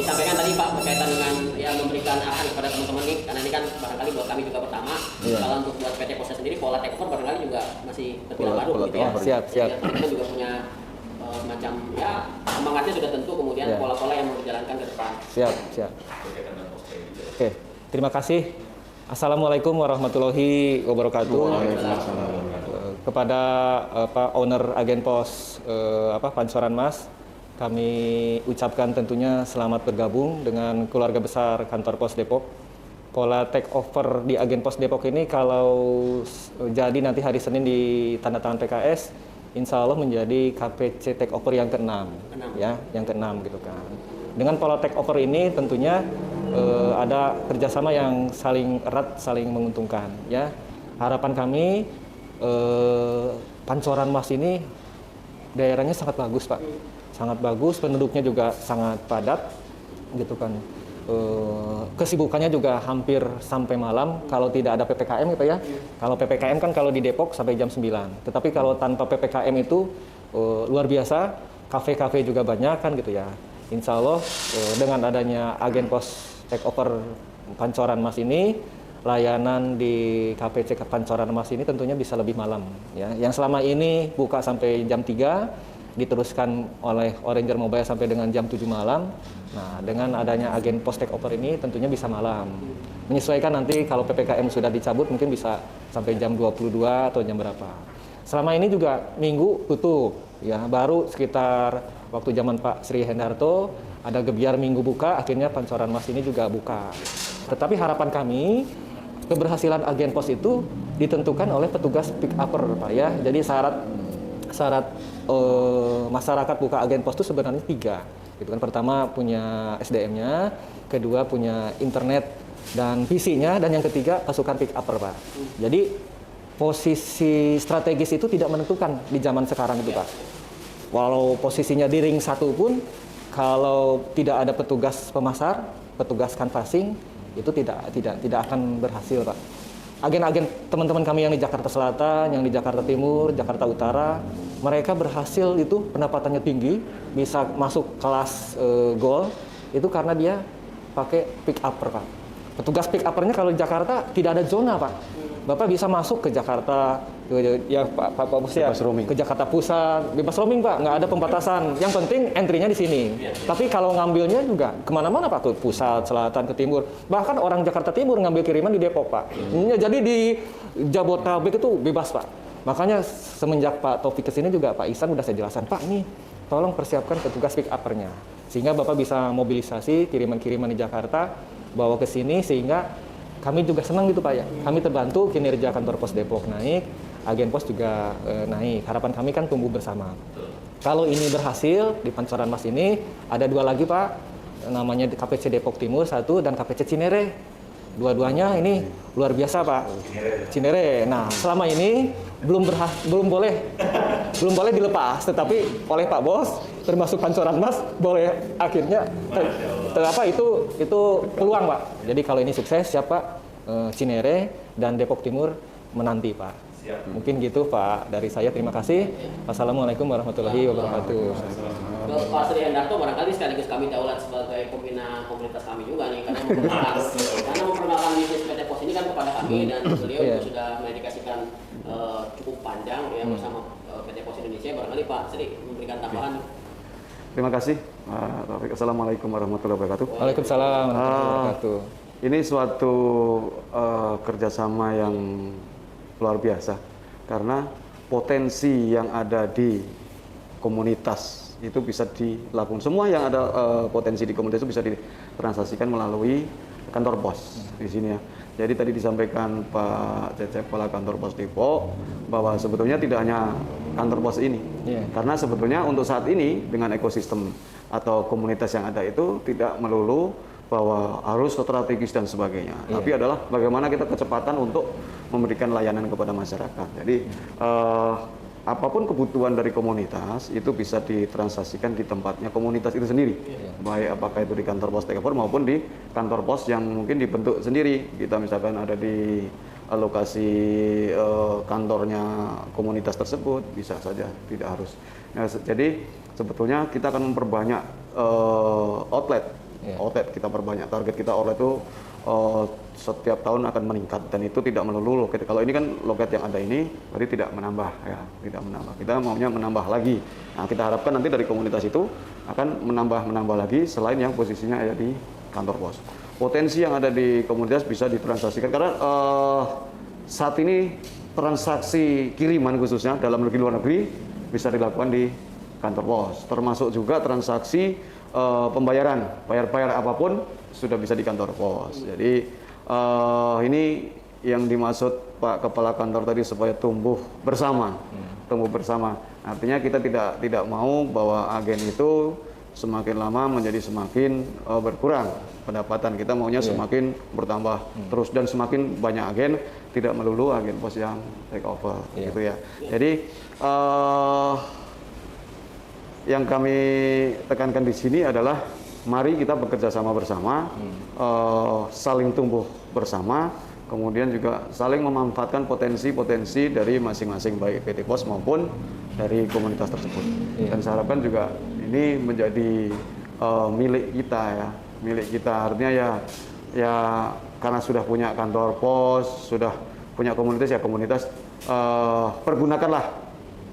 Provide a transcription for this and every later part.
disampaikan tadi Pak berkaitan dengan ya memberikan arahan kepada teman-teman nih, karena ini kan barangkali buat kami juga pertama. Kalau untuk buat PT Pos sendiri pola take over barangkali juga masih terbilang baru gitu ya. Siap. Kita juga punya semacam ya semangatnya sudah tentu, kemudian pola-pola yang mau dijalankan ke depan. Siap. Oke, terima kasih. Assalamualaikum warahmatullahi wabarakatuh. Kepada owner agen pos Pancoran Mas, kami ucapkan tentunya selamat bergabung dengan keluarga besar kantor pos Depok. Pola take over di agen pos Depok ini kalau jadi nanti hari Senin di tanda tangan PKS, insya Allah menjadi KPC take over yang ke-6, ya, yang ke-6 gitu kan. Dengan pola take over ini tentunya ada kerjasama yang saling erat, saling menguntungkan, ya. Harapan kami Pancoran Mas ini daerahnya sangat bagus, Pak. Sangat bagus, penduduknya juga sangat padat, gitu kan. Kesibukannya juga hampir sampai malam kalau tidak ada PPKM gitu ya. Kalau PPKM kan kalau di Depok sampai jam 9. Tetapi kalau tanpa PPKM itu luar biasa, kafe-kafe juga banyak kan gitu ya. Insya Allah dengan adanya agen pos take over Pancoran Mas ini, layanan di KPC Pancoran Mas ini tentunya bisa lebih malam ya. Yang selama ini buka sampai jam 3, diteruskan oleh Oranger Mobile sampai dengan jam 7 malam. Nah, dengan adanya agen pos take over ini tentunya bisa malam. Menyesuaikan nanti kalau PPKM sudah dicabut mungkin bisa sampai jam 22 atau jam berapa. Selama ini juga minggu tutup ya, baru sekitar waktu zaman Pak Sri Hendarto ada gebiar minggu buka, akhirnya Pancoran Mas ini juga buka. Tetapi harapan kami keberhasilan agen pos itu ditentukan oleh petugas pick upper, Pak ya. Jadi syarat masyarakat buka agen pos itu sebenarnya 3. Gitu kan. Pertama punya SDM-nya, kedua punya internet dan PC-nya, dan yang ketiga pasukan pick upper, Pak. Jadi posisi strategis itu tidak menentukan di zaman sekarang itu, Pak. Walau posisinya di ring 1 pun, kalau tidak ada petugas pemasar, petugas canvassing, itu tidak akan berhasil, Pak. Agen-agen teman-teman kami yang di Jakarta Selatan, yang di Jakarta Timur, Jakarta Utara, mereka berhasil itu pendapatannya tinggi, bisa masuk kelas gold, itu karena dia pakai pick upper, Pak. Petugas pick uppernya kalau di Jakarta tidak ada zona, Pak. Bapak bisa masuk ke Jakarta, ya Pak Bos ya, ke Jakarta Pusat, bebas roaming, Pak, nggak ada pembatasan. Yang penting entry-nya di sini. Tapi kalau ngambilnya juga kemana-mana, Pak, ke pusat, selatan, ke timur. Bahkan orang Jakarta Timur ngambil kiriman di Depok, Pak. Jadi di Jabodetabek itu bebas, Pak. Makanya semenjak Pak Taufik kesini juga Pak Ihsan udah saya jelaskan, Pak, ini tolong persiapkan petugas pick uppernya. Sehingga Bapak bisa mobilisasi kiriman-kiriman di Jakarta, bawa ke sini, sehingga kami juga senang gitu, Pak ya. Kami terbantu, kinerja kantor pos Depok naik, agen pos juga naik. Harapan kami kan tumbuh bersama. Kalau ini berhasil di Pancoran Mas ini, ada 2 lagi, Pak. Namanya KPC Depok Timur 1 dan KPC Cinere. Dua-duanya ini luar biasa, Pak. Cinere. Nah, selama ini belum boleh dilepas, tetapi oleh Pak Bos, termasuk Pancoran Mas, boleh akhirnya. Itu peluang, Pak. Jadi kalau ini sukses, siapa Cinere dan Depok Timur menanti, Pak. Mungkin gitu, Pak, dari saya. Terima kasih. Wassalamualaikum warahmatullahi wabarakatuh. Pak Sri Hendarto barangkali sekaligus kami daulat sebagai pembina komunitas kami juga nih, karena memperkenalkan bisnis PT Pos ini kan kepada kami, dan beliau juga sudah mendedikasikan cukup panjang ya bersama PT Pos Indonesia. Barangkali Pak Sri memberikan tambahan. Terima kasih, Taufik. Assalamualaikum warahmatullahi wabarakatuh. Waalaikumsalam warahmatullahi wabarakatuh. Ini suatu kerjasama yang luar biasa, karena potensi yang ada di komunitas itu bisa dilakukan. Semua yang ada potensi di komunitas itu bisa ditransaksikan melalui kantor pos di sini ya. Jadi tadi disampaikan Pak Cecep, Kepala Kantor Pos Depok, bahwa sebetulnya tidak hanya kantor pos ini, karena sebetulnya untuk saat ini dengan ekosistem atau komunitas yang ada itu tidak melulu bahwa harus strategis dan sebagainya, tapi adalah bagaimana kita kecepatan untuk memberikan layanan kepada masyarakat. Jadi apapun kebutuhan dari komunitas itu bisa ditransaksikan di tempatnya komunitas itu sendiri, baik apakah itu di kantor pos take over maupun di kantor pos yang mungkin dibentuk sendiri. Kita misalkan ada di lokasi kantornya komunitas tersebut, bisa saja, tidak harus. Nah, jadi sebetulnya kita akan memperbanyak outlet outlet kita perbanyak. Target kita outlet itu setiap tahun akan meningkat, dan itu tidak melulu loket. Kalau ini kan loket yang ada ini berarti tidak menambah ya, tidak menambah. Kita maunya menambah lagi. Nah, kita harapkan nanti dari komunitas itu akan menambah lagi selain yang posisinya ada di kantor pos. Potensi yang ada di komunitas bisa ditransaksikan karena saat ini transaksi kiriman khususnya dalam negeri luar negeri bisa dilakukan di kantor pos, termasuk juga transaksi pembayaran, bayar apapun sudah bisa di kantor pos. Jadi ini yang dimaksud Pak Kepala Kantor tadi supaya tumbuh bersama, tumbuh bersama. Artinya kita tidak mau bahwa agen itu semakin lama menjadi semakin berkurang pendapatan. Kita maunya semakin bertambah terus, dan semakin banyak agen, tidak melulu agen pos yang take over gitu ya. Jadi yang kami tekankan di sini adalah mari kita bekerja sama bersama, saling tumbuh bersama, kemudian juga saling memanfaatkan potensi-potensi dari masing-masing baik PT Pos maupun dari komunitas tersebut. Dan saya harapkan juga ini menjadi milik kita ya, milik kita. Artinya ya karena sudah punya kantor pos, sudah punya komunitas ya komunitas, pergunakanlah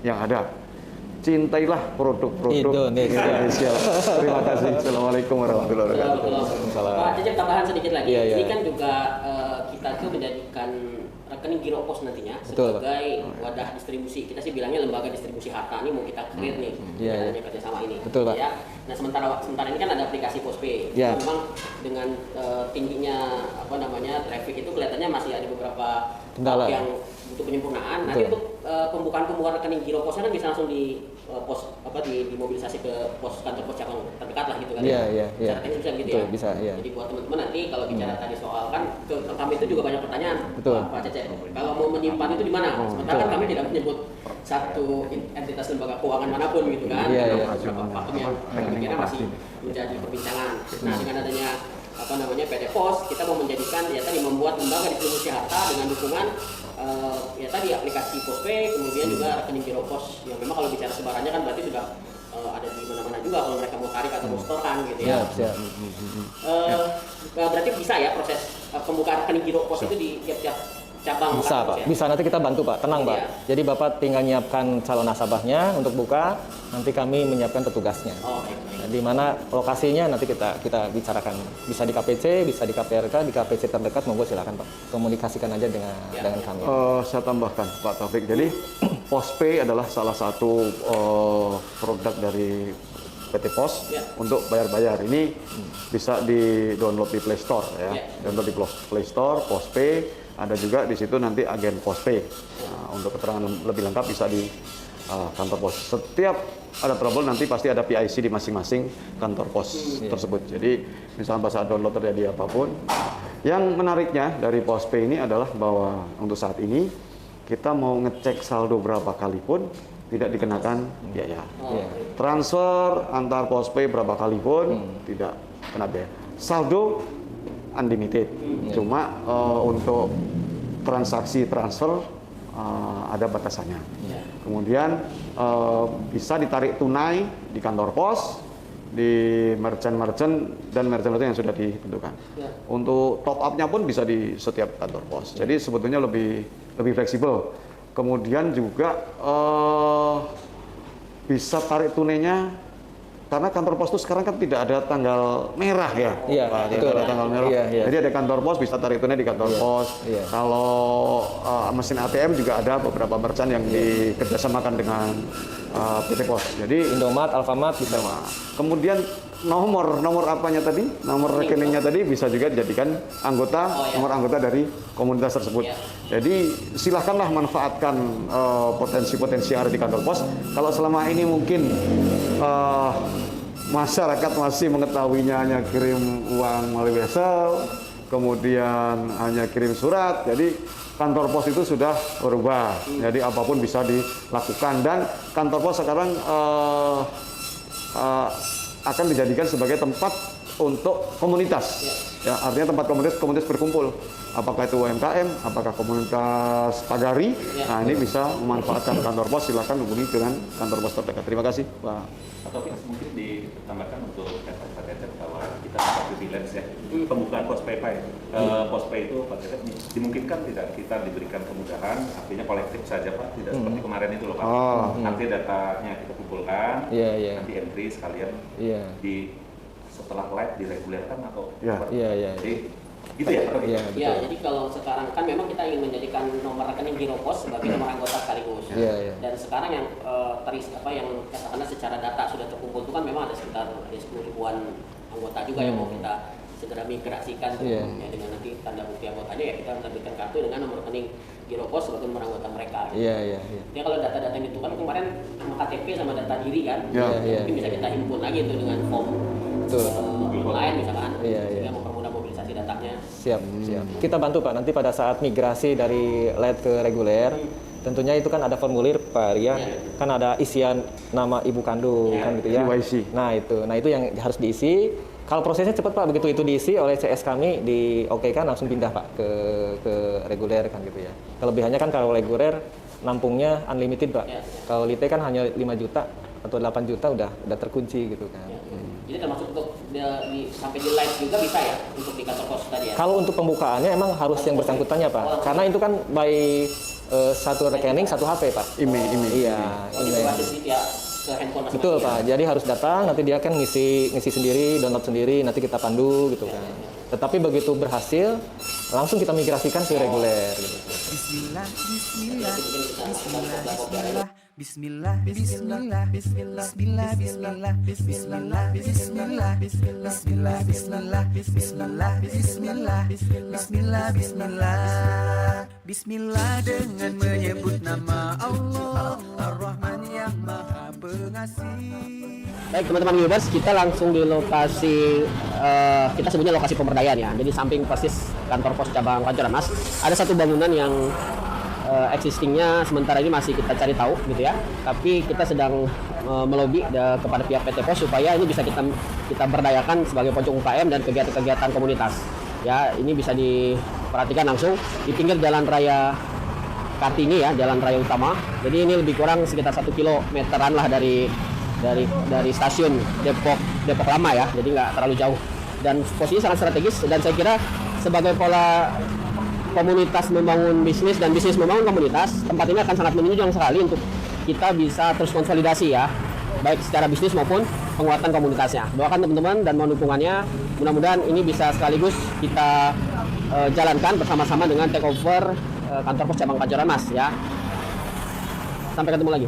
yang ada. Cintailah produk-produk Indonesia. Terima kasih. Assalamualaikum warahmatullahi wabarakatuh. Pak Cecep, tambahan sedikit lagi. Iya. Ini kan juga kita tuh menjadikan rekening giro pos nantinya sebagai wadah distribusi. Kita sih bilangnya lembaga distribusi harta. Ini mau kita create nih, adanya kerjasama ini. Betul, Pak. Ya. Nah sementara ini kan ada aplikasi Postpay. Memang dengan tingginya traffic itu kelihatannya masih ada beberapa kendala yang butuh penyempurnaan. Nanti untuk pembukaan rekening giro posnya kan bisa langsung dimobilisasi ke kantor pos cabang terdekat lah gitu kan. Iya. Secara teknis bisa gitu ya. Bisa, iya. Jadi buat teman-teman nanti kalau bicara tadi soal kan ke kami itu juga banyak pertanyaan. Betul. Pak Cecep, kalau mau menyimpan itu di mana? Sementara kan kami tidak menyebut satu entitas lembaga keuangan manapun gitu kan. Beberapa pakem yang kira masih menjadi perbincangan. Nah, dengan adanya PT Pos, kita mau menjadikan ya tadi membuat lembaga distribusi harta dengan dukungan ya tadi aplikasi Postpay, kemudian juga rekening giro pos yang memang kalau bicara sebarannya kan berarti sudah ada di mana-mana juga kalau mereka mau tarik atau mau setorkan gitu ya. Berarti bisa ya proses pembukaan rekening giro pos itu di tiap-tiap cabang. Bisa Pak, ya? bisa, nanti kita bantu Pak, tenang Pak. Jadi Bapak tinggal nyiapkan calon nasabahnya untuk buka, nanti kami menyiapkan petugasnya. Di mana lokasinya nanti kita bicarakan. Bisa di KPC, bisa di KPRK, di KPC terdekat, monggo silakan Pak. Komunikasikan aja dengan kami. Saya tambahkan Pak Taufik. Jadi Postpay adalah salah satu produk dari PT Pos untuk bayar-bayar. Ini bisa di-download di Play Store ya. Download di Play Store, Postpay. Ada juga di situ nanti agen Postpay. Untuk keterangan lebih lengkap bisa di kantor pos. Setiap ada trouble nanti pasti ada PIC di masing-masing kantor pos tersebut. Jadi misalnya pas saat download terjadi apapun. Yang menariknya dari Postpay ini adalah bahwa untuk saat ini kita mau ngecek saldo berapa kali pun tidak dikenakan biaya. Transfer antar Postpay berapa kali pun tidak kena biaya. Saldo unlimited. Cuma untuk transaksi transfer ada batasannya. Kemudian bisa ditarik tunai di kantor pos, di merchant dan merchant yang sudah ditentukan. Untuk top up-nya pun bisa di setiap kantor pos. Jadi sebetulnya lebih fleksibel. Kemudian juga bisa tarik tunainya. Karena kantor pos itu sekarang kan tidak ada tanggal merah ya. Tidak ada tanggal merah. Jadi ada kantor pos bisa tarik tunai di kantor pos. Kalau mesin ATM juga ada beberapa merchant yang dikerjasamakan dengan PT Pos. Jadi Indomaret, Alfamart bisa. Kemudian nomor apanya tadi? Nomor rekeningnya tadi bisa juga dijadikan nomor anggota dari komunitas tersebut. Jadi silahkanlah manfaatkan potensi-potensi yang ada di kantor pos. Kalau selama ini mungkin masyarakat masih mengetahuinya hanya kirim uang melalui wesel, kemudian hanya kirim surat. Jadi kantor pos itu sudah berubah. Jadi apapun bisa dilakukan, dan kantor pos sekarang akan dijadikan sebagai tempat untuk komunitas. Ya, artinya tempat komunitas berkumpul. Apakah itu UMKM, apakah komunitas pagari. Nah, ini bisa memanfaatkan kantor pos. Silakan hubungi dengan kantor pos terdekat. Terima kasih, Pak. Atau mungkin ditambahkan untuk kata-kata bahwa kita dapat privilege ya. Pembukaan Postpay Postpay itu Pak Cecep, dimungkinkan tidak kita diberikan kemudahan, artinya kolektif saja Pak, tidak seperti kemarin itu loh Pak. Nanti datanya kita kumpulkan, nanti entry sekalian di setelah live diregulerkan atau Jadi gitu ya Pak? Ya, jadi kalau sekarang kan memang kita ingin menjadikan nomor rekening Giro Pos sebagai nomor anggota sekaligus. Dan sekarang yang yang katakanlah secara data sudah terkumpul itu kan memang ada sekitar 10 ribuan anggota juga yang mau kita segera migrasikan ya, dengan nanti tanda bukti anggotanya ya kita menerbitkan kartu dengan nomor rekening Giro Pos sebagai nomor anggota mereka. Jadi kalau data-data itu kan kemarin sama KTP sama data diri kan, mungkin bisa kita himpun lagi itu dengan form lain misalkan, sehingga mempermudah mobilisasi datanya. Siap. Kita bantu Pak, nanti pada saat migrasi dari LED ke reguler, tentunya itu kan ada formulir Pak Ria, kan ada isian nama ibu kandung kan gitu ya. Nah itu yang harus diisi. Kalau prosesnya cepat Pak, begitu itu diisi oleh CS kami diokekan langsung pindah Pak ke reguler kan gitu ya. Kelebihannya kan kalau reguler nampungnya unlimited Pak. Kalau lite kan hanya 5 juta atau 8 juta udah terkunci gitu kan. Jadi termasuk untuk sampai di live juga bisa ya untuk di kantor pos tadi ya? Kalau untuk pembukaannya emang harus yang bersangkutannya Pak, karena itu kan by satu rekening satu HP Pak. Email. Iya. Ke handphone masing-masing. Betul Pak, jadi harus datang, nanti dia kan ngisi sendiri, download sendiri, nanti kita pandu gitu kan. Tetapi begitu berhasil, langsung kita migrasikan ke reguler gitu. Bismillah, bismillah, bismillah, bismillah, bismillah, bismillah, bismillah, bismillah, bismillah, bismillah, bismillah, bismillah, bismillah, bismillah, bismillah, bismillah, bismillah dengan menyebut nama Allah Ar-Rahman yang Maha Pengasih. Baik teman-teman viewers, kita langsung di lokasi kita sebutnya lokasi pemberdayaan ya. Jadi samping persis kantor pos cabang Pancoran Mas, ada satu bangunan yang existingnya sementara ini masih kita cari tahu gitu ya. Tapi kita sedang melobi kepada pihak PT Pos supaya ini bisa kita berdayakan sebagai pojok UKM dan kegiatan-kegiatan komunitas. Ya, ini bisa diperhatikan langsung di pinggir jalan raya Kartini ya, jalan raya utama. Jadi ini lebih kurang sekitar 1 kilometeran lah dari stasiun Depok Lama ya, jadi nggak terlalu jauh dan posisinya sangat strategis. Dan saya kira sebagai pola komunitas membangun bisnis dan bisnis membangun komunitas, tempat ini akan sangat menunjang sekali untuk kita bisa terus konsolidasi ya, baik secara bisnis maupun penguatan komunitasnya. Doakan teman-teman dan mohon dukungannya, mudah-mudahan ini bisa sekaligus kita jalankan bersama-sama dengan takeover kantor pos cabang Pancoran Mas ya. Sampai ketemu lagi.